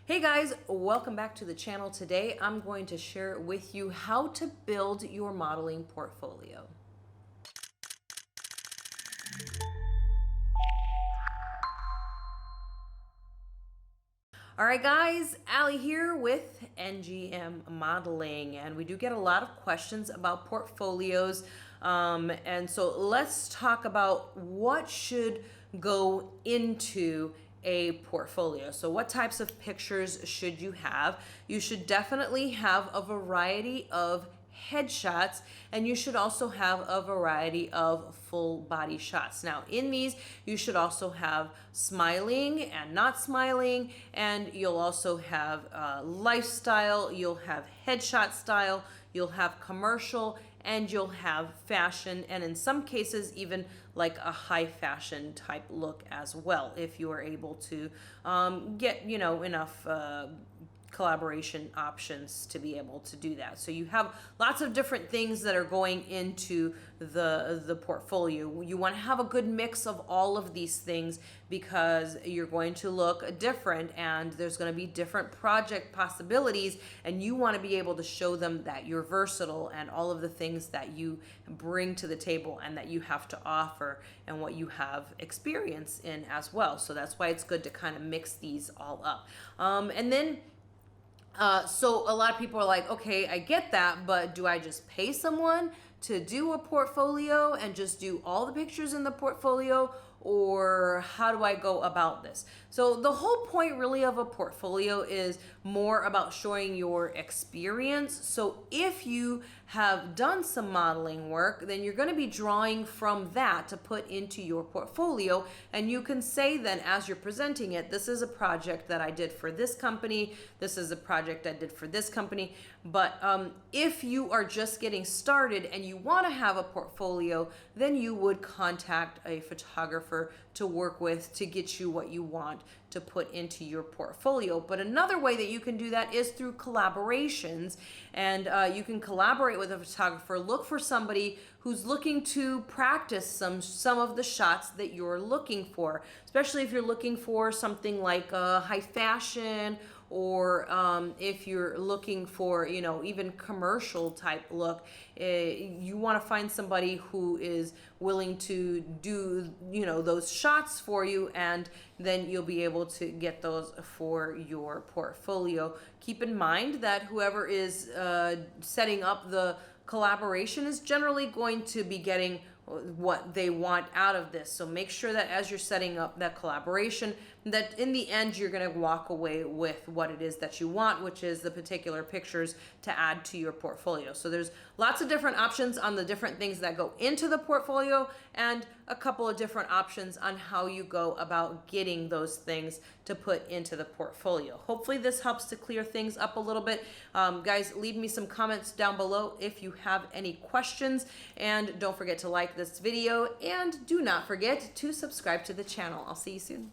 Hey guys, welcome back to the channel. Today I'm going to share with you how to build your modeling portfolio. All right guys, Allie here with NGM Modeling, and we do get a lot of questions about portfolios, and so let's talk about what should go into a portfolio. So what types of pictures should you have? You should definitely have a variety of headshots, and you should also have a variety of full body shots. Now in these you should also have smiling and not smiling, and you'll also have lifestyle, you'll have headshot style, you'll have commercial, and you'll have fashion, and in some cases even like a high fashion type look as well, if you are able to get enough collaboration options to be able to do that. So you have lots of different things that are going into the portfolio. You want to have a good mix of all of these things because you're going to look different and there's going to be different project possibilities, and you want to be able to show them that you're versatile and all of the things that you bring to the table and that you have to offer and what you have experience in as well. So that's why it's good to kind of mix these all up. And then so a lot of people are like, okay, I get that, but do I just pay someone to do a portfolio and just do all the pictures in the portfolio, or how do I go about this? So the whole point really of a portfolio is more about showing your experience. So if you have done some modeling work, then you're going to be drawing from that to put into your portfolio, and you can say then as you're presenting it, this is a project that I did for this company, this is a project I did for this company. But if you are just getting started and you want to have a portfolio, then you would contact a photographer to work with to get you what you want to put into your portfolio. But another way that you can do that is through collaborations, and you can collaborate with a photographer. Look for somebody who's looking to practice some of the shots that you're looking for, especially if you're looking for something like high fashion, or if you're looking for even commercial type look. You want to find somebody who is willing to do those shots for you, and then you'll be able to get those for your portfolio. Keep in mind that whoever is setting up the collaboration is generally going to be getting what they want out of this. So make sure that as you're setting up that collaboration, that in the end you're going to walk away with what it is that you want, which is the particular pictures to add to your portfolio. So there's lots of different options on the different things that go into the portfolio, and a couple of different options on how you go about getting those things to put into the portfolio. Hopefully this helps to clear things up a little bit. Guys, leave me some comments down below if you have any questions, and don't forget to like this video, and do not forget to subscribe to the channel. I'll see you soon.